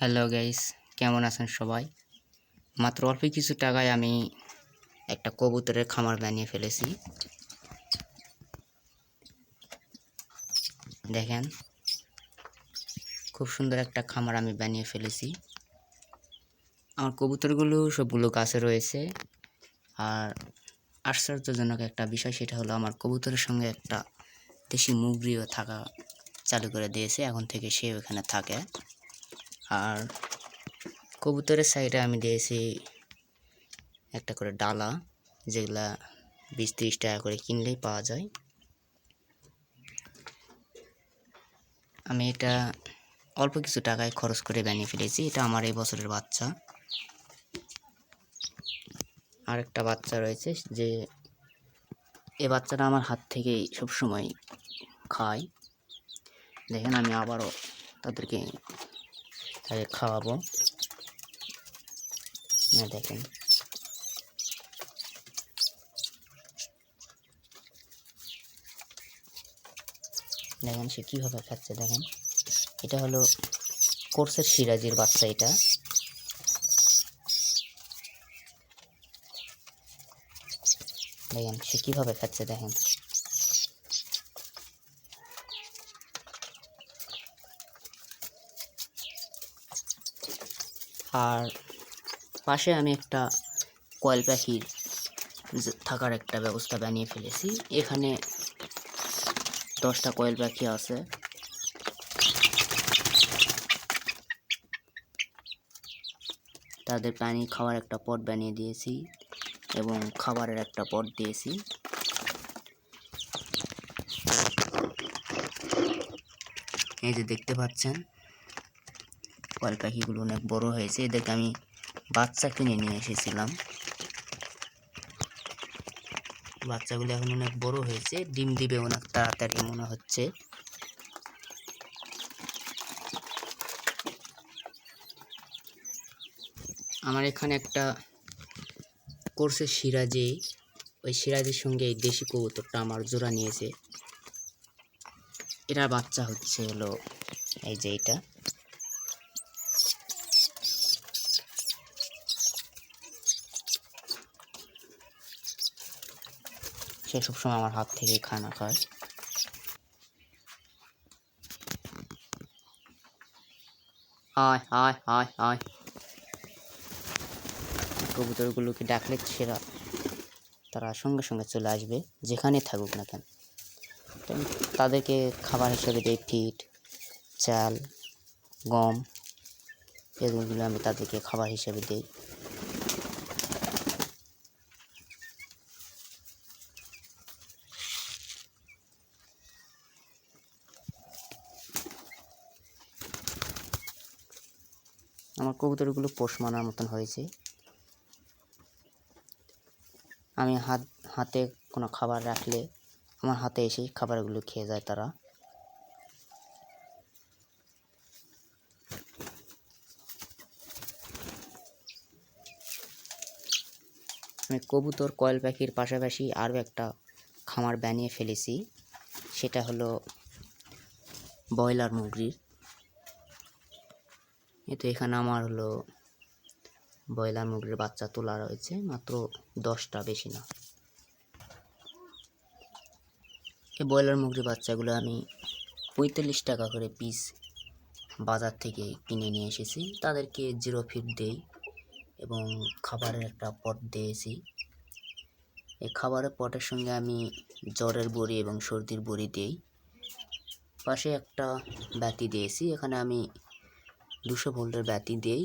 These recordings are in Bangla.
হ্যালো গাইস, কেমন আছেন সবাই? মাত্র অল্প কিছু টাকায় আমি একটা কবুতরের খামার বানিয়ে ফেলেছি। দেখেন, খুব সুন্দর একটা খামার আমি বানিয়ে ফেলেছি। আমার কবুতরগুলো সবগুলো গাছে রয়েছে। আর আশ্চর্যজনক একটা বিষয়, সেটা হলো আমার কবুতরের সঙ্গে একটা দেশি মুগরিও থাকা চালু করে দিয়েছে। এখন থেকে সে ওখানে থাকে। আর কবুতরের সাইডে আমি দিয়েছি একটা করে ডালা, যেগুলা 20-30 টাকা করে কিনলেই পাওয়া যায়। আমি এটা অল্প কিছু টাকায় খরচ করে বানিয়ে ফেলেছি। এটা আমার এই বছরের বাচ্চা। আর একটা বাচ্চা রয়েছে, যে এই বাচ্চাটা আমার হাত থেকেই সবসময় খায়। দেখেন, আমি আবারও তাদেরকে খাওয়াবো। দেখেন, দেখেন সে কীভাবে খাচ্ছে। দেখেন, এটা হলো কোর্সের সিরাজির বাচ্চা। এটা দেখেন সে কীভাবে খাচ্ছে। দেখেন, আর পাশে আমি একটা কয়েল পাখির থাকার একটা ব্যবস্থা বানিয়ে ফেলেছি। এখানে 10টা কয়েল পাখি আছে। তাদের পানি খাওয়ার একটা পট বানিয়ে দিয়েছি এবং খাবারের একটা পট দিয়েছি। এই যে দেখতে পাচ্ছেন, কয়েল পাখিগুলো অনেক বড় হয়েছে। এদেরকে আমি বাচ্চা কিনে নিয়ে এসেছিলাম। বাচ্চাগুলো এখন অনেক বড় হয়েছে, ডিম দিবে অনেক তাড়াতাড়ি মনে হচ্ছে। আমার এখানে একটা কোর্সের সিরাজি, ওই সিরাজির সঙ্গে এই দেশি কবুতরটা আমার জোড়া নিয়েছে। এটার বাচ্চা হচ্ছে হলো এই যে এটা। সে সবসময় আমার হাত থেকে খানা খায়। আয় আয় আয় আয়, কবুতরগুলোকে ডাকলে তারা সঙ্গে সঙ্গে চলে আসবে, যেখানে থাকুক না কেন। তাদেরকে খাবার হিসেবে দেই ফিড, চাল, গম, এগুলো আমি তাদেরকে খাবার হিসেবে দিই। আমার কবুতরগুলো পোষ মানার মতন হয়েছে। আমি হাতে কোনো খাবার রাখলে আমার হাতে এসেই খাবারগুলো খেয়ে যায় তারা। আমি কবুতর, কয়েল পাখির পাশাপাশি আরও একটা খামার বানিয়ে ফেলেছি। সেটা হলো ব্রয়লার মুরগির। তো এখানে আমার হলো ব্রয়লার মুরগির বাচ্চা তোলা রয়েছে, মাত্র 10টা, বেশি না। এই ব্রয়লার মুরগির বাচ্চাগুলো আমি 45 টাকা করে পিস বাজার থেকে কিনে নিয়ে এসেছি। তাদেরকে 0 ফিড দেই এবং খাবারের একটা পট দিয়েছি। এই খাবারের পটের সঙ্গে আমি জ্বরের বড়ি এবং সর্দির বড়ি দিই। পাশে একটা বাতি দিয়েছি, এখানে আমি 200 ভোল্টের বাতি দিই।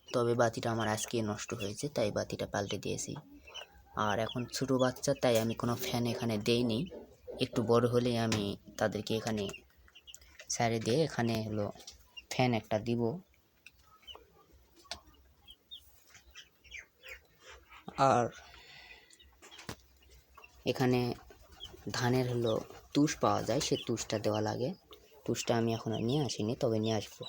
তবে বাতিটা আমার আজকে নষ্ট হয়েছে, তাই বাতিটা পাল্টে দিয়েছি। আর এখন ছোটো বাচ্চা, তাই আমি কোনো ফ্যান এখানে দেইনি। একটু বড় হলে আমি তাদেরকে এখানে ছেড়ে দিয়ে এখানে হলো ফ্যান একটা দিব। আর এখানে ধানের হলো তুষ পাওয়া যায়, সে তুষটা দেওয়া লাগে। তুষটা আমি এখনও নিয়ে আসিনি, তবে নিয়ে আসবো।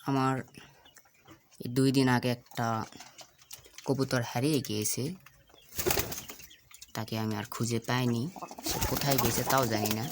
আমার এই 2 দিন আগে একটা কবুতর হারিয়ে গিয়েছে, তাকে আমি আর খুঁজে পাইনি, সে কোথায় গেছে তাও জানি না।